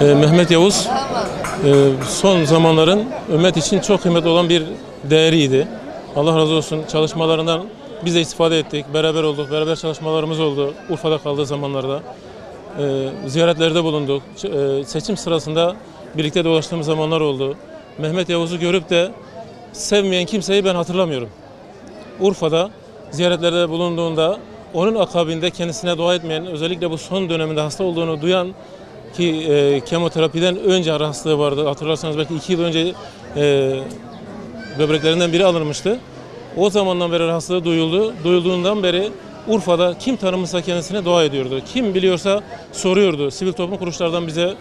Mehmet Yavuz son zamanların ümmet için çok kıymetli olan bir değeriydi. Allah razı olsun, çalışmalarından biz de istifade ettik, beraber olduk, beraber çalışmalarımız oldu Urfa'da kaldığı zamanlarda. Ziyaretlerde bulunduk, seçim sırasında birlikte dolaştığımız zamanlar oldu. Mehmet Yavuz'u görüp de sevmeyen kimseyi ben hatırlamıyorum. Urfa'da ziyaretlerde bulunduğunda onun akabinde kendisine dua etmeyen, özellikle bu son döneminde hasta olduğunu duyan ki kemoterapiden önce hastalığı vardı. Hatırlarsanız belki 2 yıl önce böbreklerinden biri alınmıştı. O zamandan beri hastalığı duyuldu. Duyulduğundan beri Urfa'da kim tanımışsa kendisine dua ediyordu. Kim biliyorsa soruyordu. Sivil toplum kuruluşlardan bize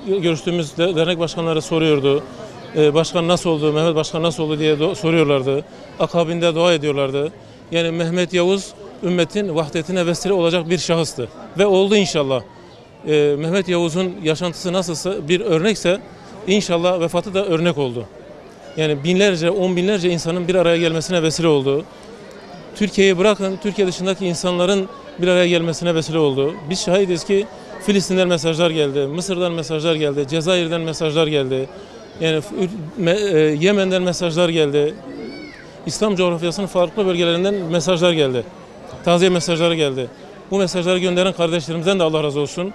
görüştüğümüz dernek başkanları soruyordu. Başkan nasıl oldu, Mehmet Başkan nasıl oldu diye soruyorlardı. Akabinde dua ediyorlardı. Yani Mehmet Yavuz ümmetin vahdetine vesile olacak bir şahıstı. Ve oldu inşallah. Mehmet Yavuz'un yaşantısı nasılsa bir örnekse inşallah vefatı da örnek oldu. Yani binlerce, on binlerce insanın bir araya gelmesine vesile oldu. Türkiye'yi bırakın, Türkiye dışındaki insanların bir araya gelmesine vesile oldu. Biz şahidiz ki Filistin'den mesajlar geldi, Mısır'dan mesajlar geldi, Cezayir'den mesajlar geldi. Yani Yemen'den mesajlar geldi. İslam coğrafyasının farklı bölgelerinden mesajlar geldi. Taziye mesajları geldi. Bu mesajları gönderen kardeşlerimizden de Allah razı olsun.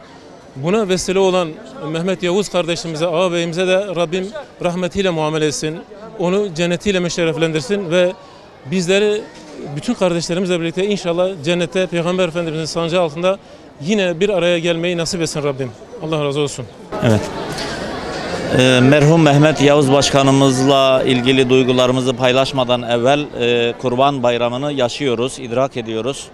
Buna vesile olan Mehmet Yavuz kardeşimize, ağabeyimize de Rabbim rahmetiyle muamele etsin. Onu cennetiyle meşereflendirsin ve bizleri bütün kardeşlerimizle birlikte inşallah cennette Peygamber Efendimiz'in sancağı altında yine bir araya gelmeyi nasip etsin Rabbim. Allah razı olsun. Evet. Merhum Mehmet Yavuz Başkanımızla ilgili duygularımızı paylaşmadan evvel Kurban Bayramı'nı yaşıyoruz, idrak ediyoruz.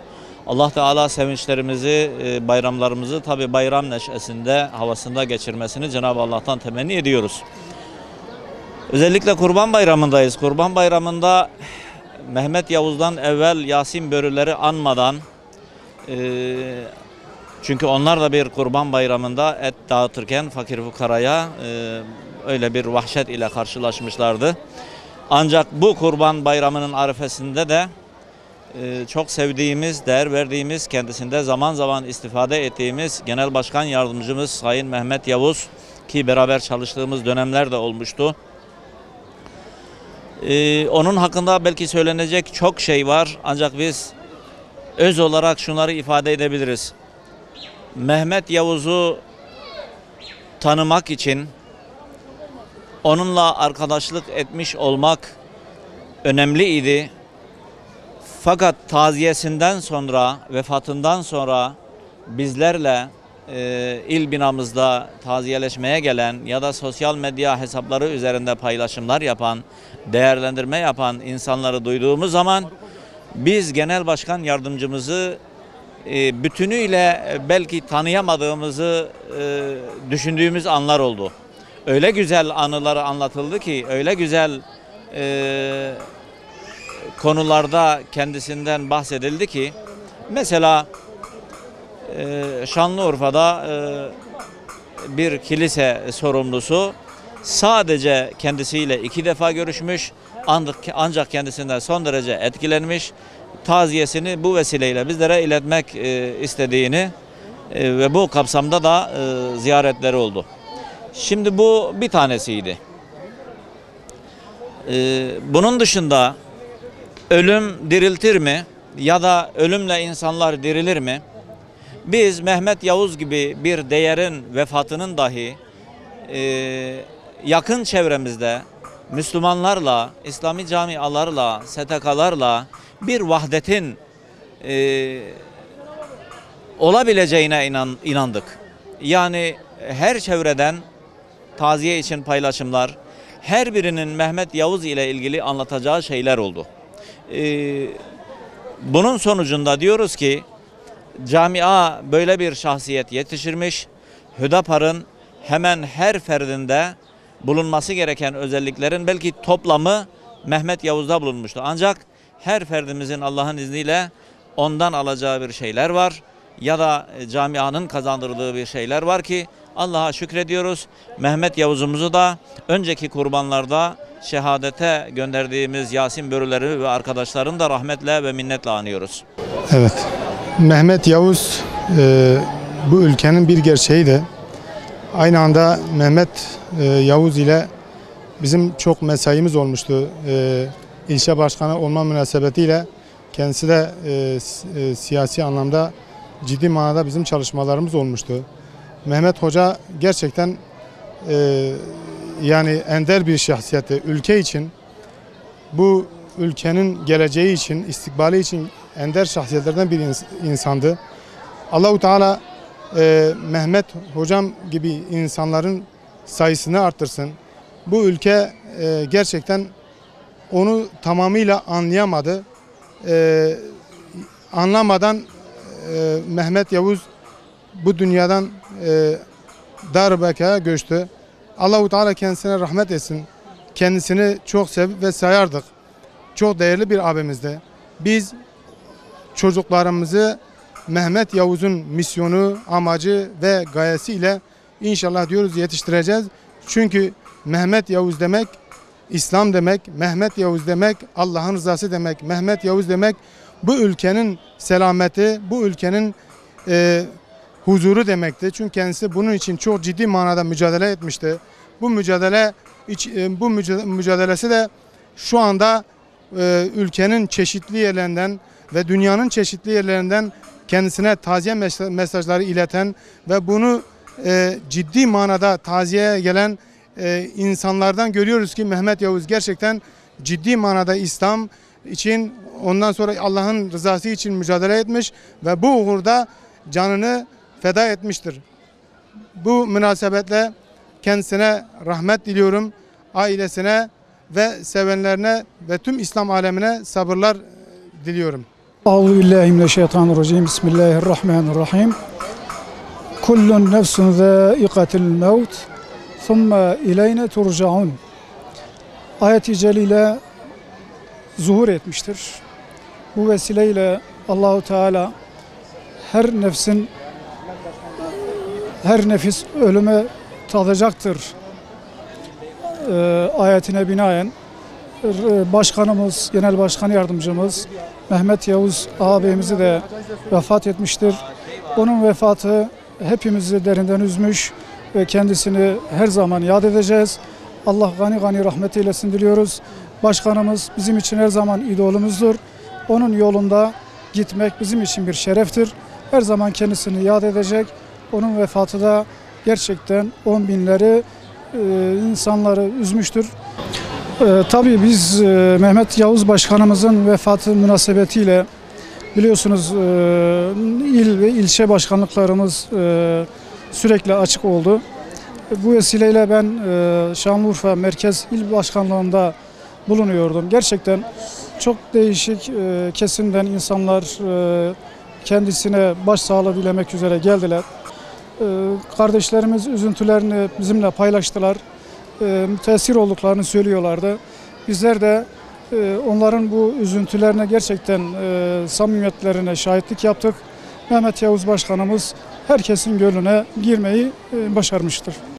Allah Teala sevinçlerimizi, bayramlarımızı tabi bayram neşesinde, havasında geçirmesini Cenab-ı Allah'tan temenni ediyoruz. Özellikle Kurban Bayramı'ndayız. Kurban Bayramı'nda Mehmet Yavuz'dan evvel Yasin Börüleri anmadan, çünkü onlar da bir Kurban Bayramı'nda et dağıtırken fakir fukaraya öyle bir vahşet ile karşılaşmışlardı. Ancak bu Kurban Bayramı'nın arifesinde de çok sevdiğimiz, değer verdiğimiz, kendisinde zaman zaman istifade ettiğimiz Genel Başkan Yardımcımız Sayın Mehmet Yavuz ki beraber çalıştığımız dönemler de olmuştu. Onun hakkında belki söylenecek çok şey var ancak biz öz olarak şunları ifade edebiliriz. Mehmet Yavuz'u tanımak için onunla arkadaşlık etmiş olmak önemliydi. Fakat taziyesinden sonra, vefatından sonra bizlerle il binamızda taziyeleşmeye gelen ya da sosyal medya hesapları üzerinde paylaşımlar yapan, değerlendirme yapan insanları duyduğumuz zaman biz Genel Başkan Yardımcımızı bütünüyle belki tanıyamadığımızı düşündüğümüz anlar oldu. Öyle güzel anıları anlatıldı ki, öyle güzel konularda kendisinden bahsedildi ki, mesela Şanlıurfa'da bir kilise sorumlusu sadece kendisiyle 2 defa görüşmüş, ancak kendisinden son derece etkilenmiş, taziyesini bu vesileyle bizlere iletmek istediğini ve bu kapsamda da ziyaretleri oldu. Şimdi bu bir tanesiydi. Bunun dışında ölüm diriltir mi ya da ölümle insanlar dirilir mi? Biz Mehmet Yavuz gibi bir değerin vefatının dahi yakın çevremizde Müslümanlarla, İslami camialarla, STK'larla bir vahdetin olabileceğine inandık. Yani her çevreden taziye için paylaşımlar, her birinin Mehmet Yavuz ile ilgili anlatacağı şeyler oldu. Bunun sonucunda diyoruz ki camia böyle bir şahsiyet yetiştirmiş. Hüdapar'ın hemen her ferdinde bulunması gereken özelliklerin belki toplamı Mehmet Yavuz'da bulunmuştu. Ancak her ferdimizin Allah'ın izniyle ondan alacağı bir şeyler var ya da camianın kazandırdığı bir şeyler var ki Allah'a şükrediyoruz. Mehmet Yavuz'umuzu da önceki kurbanlarda şehadete gönderdiğimiz Yasin Börüleri ve arkadaşlarını da rahmetle ve minnetle anıyoruz. Evet. Mehmet Yavuz bu ülkenin bir gerçeği de aynı anda Mehmet Yavuz ile bizim çok mesaimiz olmuştu. İlçe başkanı olma münasebetiyle kendisi de siyasi anlamda ciddi manada bizim çalışmalarımız olmuştu. Mehmet Hoca gerçekten yani ender bir şahsiyetti. Ülke için, bu ülkenin geleceği için, istikbali için ender şahsiyetlerden bir insandı. Allahu Teala Mehmet Hocam gibi insanların sayısını arttırsın. Bu ülke gerçekten onu tamamıyla anlayamadı. Anlamadan Mehmet Yavuz bu dünyadan Darbeka'ya göçtü. Allahu Teala kendisine rahmet etsin. Kendisini çok sevip ve sayardık. Çok değerli bir abimizdi. Biz çocuklarımızı Mehmet Yavuz'un misyonu, amacı ve gayesiyle inşallah diyoruz yetiştireceğiz. Çünkü Mehmet Yavuz demek İslam demek, Mehmet Yavuz demek Allah'ın rızası demek, Mehmet Yavuz demek bu ülkenin selameti, bu ülkenin huzuru demekti. Çünkü kendisi bunun için çok ciddi manada mücadele etmişti. Bu mücadelesi de şu anda ülkenin çeşitli yerlerinden ve dünyanın çeşitli yerlerinden kendisine taziye mesajları ileten ve bunu ciddi manada taziyeye gelen insanlardan görüyoruz ki Mehmet Yavuz gerçekten ciddi manada İslam için, ondan sonra Allah'ın rızası için mücadele etmiş ve bu uğurda canını feda etmiştir. Bu münasebetle kendisine rahmet diliyorum, ailesine ve sevenlerine ve tüm İslam alemine sabırlar diliyorum. Euzubillahimineşşeytanirracim. Bismillahirrahmanirrahim. Kullun nefsun zâikatul mevt. Thumma ileyne turcaun. Ayet-i celile zuhur etmiştir. Bu vesileyle Allahu Teala her nefis ölüme tadacaktır ayetine binaen başkanımız, genel başkan yardımcımız Mehmet Yavuz ağabeyimizi de vefat etmiştir. Onun vefatı hepimizi derinden üzmüş ve kendisini her zaman yad edeceğiz. Allah gani gani rahmet eylesin diliyoruz. Başkanımız bizim için her zaman idolumuzdur. Onun yolunda gitmek bizim için bir şereftir. Her zaman kendisini yad edecek. Onun vefatı da gerçekten on binleri insanları üzmüştür. Tabii biz Mehmet Yavuz Başkanımızın vefatı münasebetiyle biliyorsunuz il ve ilçe başkanlıklarımız sürekli açık oldu. Bu vesileyle ben Şanlıurfa Merkez İl Başkanlığı'nda bulunuyordum. Gerçekten çok değişik kesimden insanlar kendisine başsağlığı dilemek üzere geldiler. Kardeşlerimiz üzüntülerini bizimle paylaştılar. Müteessir olduklarını söylüyorlardı. Bizler de onların bu üzüntülerine gerçekten samimiyetlerine şahitlik yaptık. Mehmet Yavuz Başkanımız herkesin gönlüne girmeyi başarmıştır.